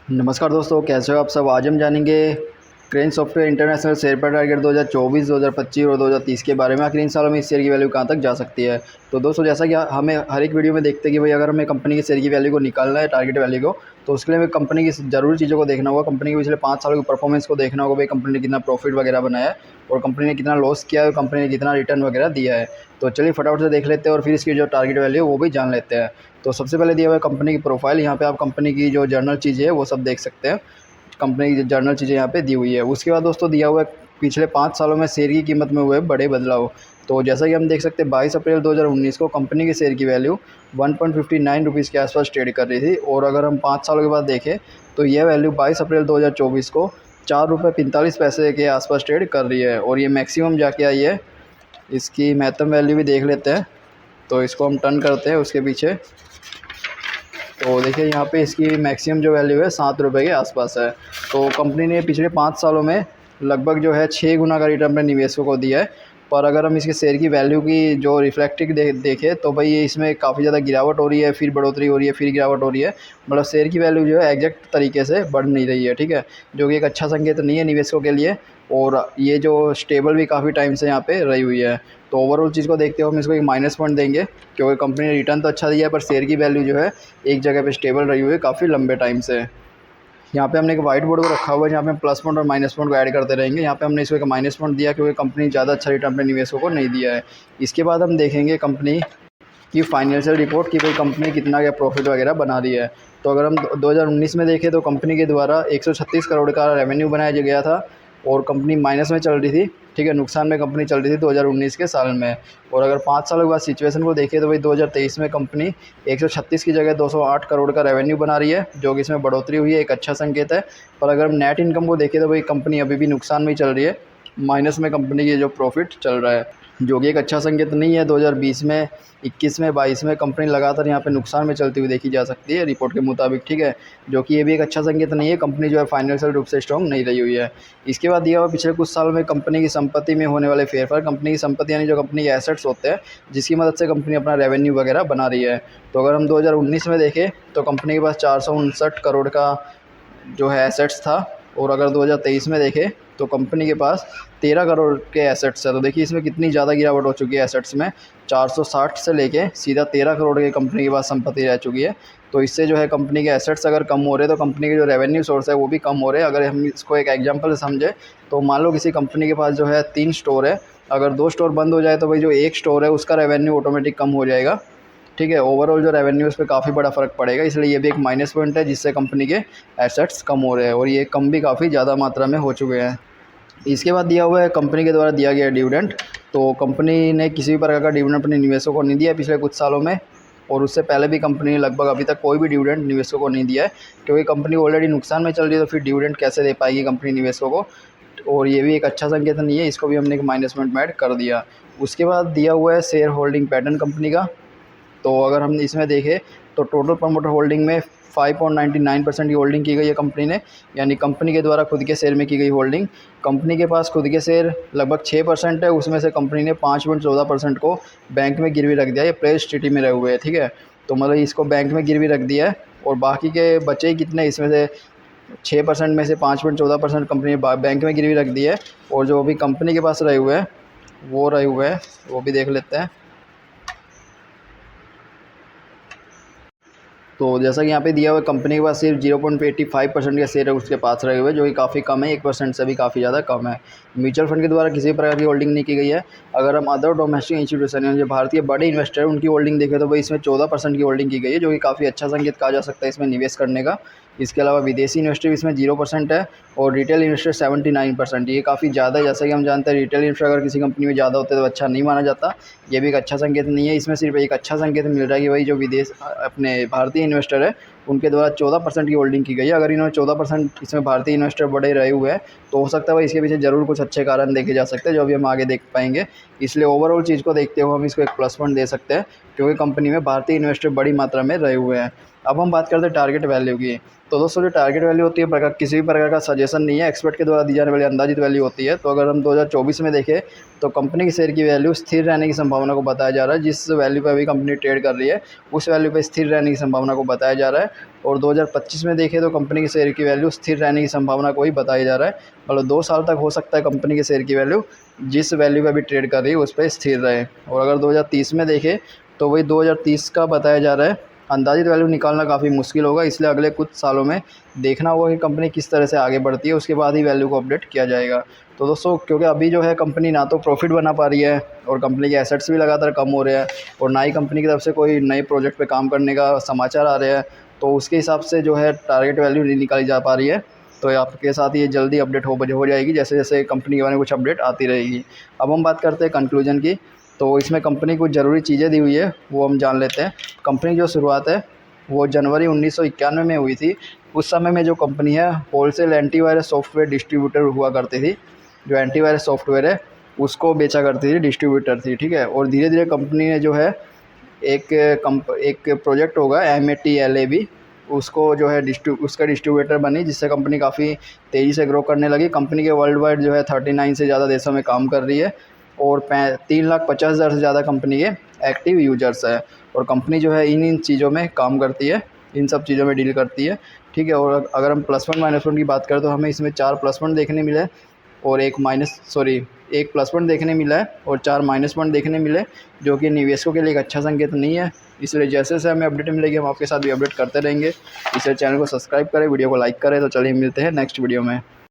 नमस्कार दोस्तों, कैसे हो आप सब। आज हम जानेंगे क्रेन सॉफ्टवेयर इंटरनेशनल शेयर पर टारगेट 2024, 2025 और 2030 के बारे में। आखिर इन सालों में इस शेयर की वैल्यू कहां तक जा सकती है। तो दोस्तों, जैसा कि हमें हर एक वीडियो में देखते हैं कि भाई अगर हमें कंपनी के शेयर की वैल्यू को निकालना है, टारगेट वैल्यू को, तो उसके लिए हमें कंपनी की ज़रूरी चीज़ों को देखना होगा। कंपनी के पिछले 5 सालों की परफॉर्मेंस को देखना होगा, भाई कंपनी ने कितना प्रॉफिट वगैरह बनाया है और कंपनी ने कितना लॉस किया है और कंपनी ने कितना रिटर्न वगैरह दिया है। तो चलिए फटाफट से देख लेते हैं और फिर इसकी जो टारगेट वैल्यू है वो भी जान लेते हैं। तो सबसे पहले दिया हुआ है कंपनी की प्रोफाइल। यहाँ पे आप कंपनी की जो जर्नल चीज़ें है वो सब देख सकते हैं। कंपनी की जर्नल चीज़ें यहाँ पे दी हुई है। उसके बाद दोस्तों दिया हुआ है पिछले 5 सालों में शेयर की कीमत में हुए बड़े बदलाव। तो जैसा कि हम देख सकते हैं 22 अप्रैल 2019 को कंपनी के शेयर की वैल्यू 1.59 रुपीज़ के आसपास ट्रेड कर रही थी, और अगर हम 5 सालों के बाद देखें तो यह वैल्यू 22 अप्रैल 2024 को 4 रुपये 45 पैसे के आसपास ट्रेड कर रही है, और ये मैक्सिमम जाके आई है। इसकी महत्तम वैल्यू भी देख लेते हैं। तो इसको हम टर्न करते हैं उसके पीछे, तो देखिए यहाँ पे इसकी मैक्सिमम जो वैल्यू है 7 रुपये के आसपास है। तो कंपनी ने पिछले 5 सालों में लगभग जो है 6 गुना का रिटर्न अपने निवेशकों को दिया है। पर अगर हम इसके शेयर की वैल्यू की जो रिफ्लेक्टिव देखें तो भाई ये इसमें काफ़ी ज़्यादा गिरावट हो रही है, फिर बढ़ोतरी हो रही है, फिर गिरावट हो रही है। मतलब शेयर की वैल्यू जो है एग्जैक्ट तरीके से बढ़ नहीं रही है, ठीक है, जो कि एक अच्छा संकेत नहीं है निवेशकों के लिए। और ये जो स्टेबल भी काफ़ी टाइम से यहाँ पे रही हुई है। तो ओवरऑल चीज़ को देखते हुए हम इसको एक माइनस पॉइंट देंगे, क्योंकि कंपनी ने रिटर्न तो अच्छा दिया है पर शेयर की वैल्यू जो है एक जगह पे स्टेबल रही हुई है काफ़ी लंबे टाइम से। यहाँ पे हमने एक वाइट बोर्ड को रखा हुआ है जहाँ पे हम प्लस पॉइंट और माइनस पॉइंट को ऐड करते रहेंगे। यहाँ पे हमने इसको एक माइनस पॉइंट दिया क्योंकि कंपनी ज़्यादा अच्छा रिटर्न अपने निवेशकों को नहीं दिया है। इसके बाद हम देखेंगे कंपनी की फाइनेंशियल रिपोर्ट कि भाई कंपनी कितना क्या प्रॉफिट वगैरह बना रही है। तो अगर हम 2019 में देखें तो कंपनी के द्वारा 136 करोड़ का रेवेन्यू बनाया गया था, और कंपनी माइनस में चल रही थी, ठीक है, नुकसान में कंपनी चल रही थी 2019 के साल में। और अगर 5 सालों के बाद सिचुएशन को देखें तो भाई 2023 में कंपनी 136 की जगह 208 करोड़ का रेवेन्यू बना रही है, जो कि इसमें बढ़ोतरी हुई है, एक अच्छा संकेत है। पर अगर हम नेट इनकम को देखें तो भाई कंपनी अभी भी नुकसान में ही चल रही है, माइनस में कंपनी की जो प्रॉफिट चल रहा है, जो कि एक अच्छा संकेत नहीं है। 2020 में, 21 में, 22 में कंपनी लगातार यहाँ पे नुकसान में चलती हुई देखी जा सकती है रिपोर्ट के मुताबिक, ठीक है, जो कि ये भी एक अच्छा संकेत नहीं है। कंपनी जो है फाइनेंशियल रूप से स्ट्रॉन्ग नहीं रही हुई है। इसके बाद दिया हुआ पिछले कुछ सालों में कंपनी की संपत्ति में होने वाले फेरफार। कंपनी की संपत्ति यानी जो कंपनी के एसेट्स होते हैं जिसकी मदद से कंपनी अपना रेवेन्यू वगैरह बना रही है। तो अगर हम 2019 में देखें तो कंपनी के पास 459 करोड़ का जो है एसेट्स था, और अगर 2023 में देखें तो कंपनी के पास 13 करोड़ के एसेट्स है। तो देखिए इसमें कितनी ज़्यादा गिरावट हो चुकी है एसेट्स में। 460 से लेके सीधा 13 करोड़ की कंपनी के पास संपत्ति रह चुकी है। तो इससे जो है कंपनी के एसेट्स अगर कम हो रहे हैं तो कंपनी के जो रेवेन्यू सोर्स है वो भी कम हो रहे हैं। अगर हम इसको एक एग्जांपल से समझें तो मान लो किसी कंपनी के पास जो है 3 स्टोर है, अगर 2 स्टोर बंद हो जाए तो भाई जो 1 स्टोर है उसका रेवेन्यू ऑटोमेटिक कम हो जाएगा, ठीक है। ओवरऑल जो रेवेन्यू उस पर काफ़ी बड़ा फ़र्क पड़ेगा, इसलिए ये भी एक माइनस पॉइंट है जिससे कंपनी के एसेट्स कम हो रहे हैं, और ये कम भी काफ़ी ज़्यादा मात्रा में हो चुके हैं। इसके बाद दिया हुआ है कंपनी के द्वारा दिया गया डिविडेंड। तो कंपनी ने किसी भी प्रकार का डिविडेंड अपने निवेशकों को नहीं दिया है पिछले कुछ सालों में, और उससे पहले भी कंपनी ने लगभग अभी तक कोई भी डिविडेंड निवेशकों को नहीं दिया है, क्योंकि कंपनी ऑलरेडी नुकसान में चल रही है, तो फिर डिविडेंड कैसे दे पाएगी कंपनी निवेशकों को। और ये भी एक अच्छा संकेत नहीं है, इसको भी हमने एक माइनस पॉइंट में ऐड कर दिया। उसके बाद दिया हुआ है शेयर होल्डिंग पैटर्न कंपनी का। तो अगर हम इसमें देखें तो टोटल प्रमोटर होल्डिंग में 5.99% की होल्डिंग की गई है कंपनी ने, यानी कंपनी के द्वारा खुद के शेयर में की गई होल्डिंग। कंपनी के पास खुद के शेयर लगभग 6% है, उसमें से कंपनी ने 5.14% को बैंक में गिरवी रख दिया है। ये प्लेस स्थिति में रहे हुए हैं, ठीक है। तो मतलब इसको बैंक में गिरवी रख दिया है, और बाकी के बचे ही कितने, इसमें से 6% में से 5.14% कंपनी ने बैंक में गिरवी रख दी है, और जो अभी कंपनी के पास रहे हुए हैं वो भी देख लेते हैं। तो जैसा कि यहाँ पे दिया हुआ है कंपनी के पास सिर्फ 0.85% के शेयर है उसके पास रहे हुए, जो कि काफ़ी कम है, 1% से भी काफ़ी ज़्यादा कम है। म्यूचुअल फंड के द्वारा किसी भी प्रकार की होल्डिंग नहीं की गई है। अगर हम अदर डोमेस्टिक इंस्टीट्यूशन यानी जो भारतीय बड़े इन्वेस्टर हैं उनकी होल्डिंग देखें तो भाई इसमें 14% की होल्डिंग की गई है, जो कि काफ़ी अच्छा संकेत कहा जा सकता है इसमें निवेश करने का। इसके अलावा विदेशी इन्वेस्टर इसमें 0% है, और रिटेल इन्वेस्टर 79%। ये काफ़ी ज़्यादा है, जैसा कि हम जानते हैं रिटेल इन्वेस्टर अगर किसी कंपनी में ज़्यादा होते हैं तो अच्छा नहीं माना जाता। ये भी एक अच्छा संकेत नहीं है। इसमें सिर्फ एक अच्छा संकेत मिल रहा है कि भाई जो विदेश अपने भारतीय इन्वेस्टर है उनके द्वारा 14% की होल्डिंग की गई है। अगर इन्होंने 14% इसमें भारतीय इन्वेस्टर बड़े रहे हुए हैं तो हो सकता है भाई इसके पीछे ज़रूर कुछ अच्छे कारण देखे जा सकते हैं, जो अभी हम आगे देख पाएंगे। इसलिए ओवरऑल चीज़ को देखते हुए हम इसको एक प्लस पॉइंट दे सकते हैं, क्योंकि कंपनी में भारतीय इन्वेस्टर बड़ी मात्रा में रहे हुए हैं। अब हम बात करते हैं टारगेट वैल्यू की। तो दोस्तों जो टारगेट वैल्यू होती है किसी भी प्रकार का सजेशन नहीं है, एक्सपर्ट के द्वारा दी जाने वाली अंदाजित वैल्यू होती है। तो अगर हम 2024 में देखें तो कंपनी के शेयर की वैल्यू स्थिर रहने की संभावना को बताया जा रहा है। जिस वैल्यू पे अभी कंपनी ट्रेड कर रही है उस वैल्यू पे स्थिर रहने की संभावना को बताया जा रहा है। और 2025 में देखें तो कंपनी के शेयर की वैल्यू स्थिर रहने की संभावना को ही बताया जा रहा है। मतलब 2 साल तक हो सकता है कंपनी के शेयर की वैल्यू जिस वैल्यू पे अभी ट्रेड कर रही है उस पर स्थिर रहे। और अगर 2030 में देखें तो वही 2030 का बताया जा रहा है। अंदाजित वैल्यू निकालना काफ़ी मुश्किल होगा, इसलिए अगले कुछ सालों में देखना होगा कि कंपनी किस तरह से आगे बढ़ती है, उसके बाद ही वैल्यू को अपडेट किया जाएगा। तो दोस्तों क्योंकि अभी जो है कंपनी ना तो प्रॉफिट बना पा रही है और कंपनी के एसेट्स भी लगातार कम हो रहे हैं और ना ही कंपनी की तरफ से कोई नए प्रोजेक्ट पे काम करने का समाचार आ रहे हैं, तो उसके हिसाब से जो है टारगेट वैल्यू नहीं निकाली जा पा रही है। तो आपके साथ ये जल्दी अपडेट हो जाएगी जैसे जैसे कंपनी के बारे में कुछ अपडेट आती रहेगी। अब हम बात करते हैं कंक्लूजन की। तो इसमें कंपनी कुछ ज़रूरी चीज़ें दी हुई है वो हम जान लेते हैं। कंपनी की जो शुरुआत है वो जनवरी 1991 में हुई थी। उस समय में जो कंपनी है होलसेल एंटीवायरस सॉफ्टवेयर डिस्ट्रीब्यूटर हुआ करती थी। जो एंटीवायरस सॉफ्टवेयर है उसको बेचा करती थी, डिस्ट्रीब्यूटर थी, ठीक है। और धीरे धीरे कंपनी ने जो है एक प्रोजेक्ट होगा MATLAB, उसको जो है उसका डिस्ट्रीब्यूटर बनी, जिससे कंपनी काफ़ी तेज़ी से ग्रो करने लगी। कंपनी के वर्ल्ड वाइड जो है 39 से ज़्यादा देशों में काम कर रही है और 3,50,000 से ज़्यादा कंपनी के एक्टिव यूजर्स है। और कंपनी जो है इन चीज़ों में काम करती है, इन सब चीज़ों में डील करती है, ठीक है। और अगर हम +1 -1 की बात करें तो हमें इसमें 4 +1 देखने मिले और एक +1 देखने मिला है और 4 -1 देखने मिले, जो कि निवेशकों के लिए एक अच्छा संकेत नहीं है। इसलिए जैसे जैसे हमें अपडेट मिलेगी हम आपके साथ भी अपडेट करते रहेंगे। इसलिए चैनल को सब्सक्राइब करें, वीडियो को लाइक करें। तो चलिए मिलते हैं नेक्स्ट वीडियो में।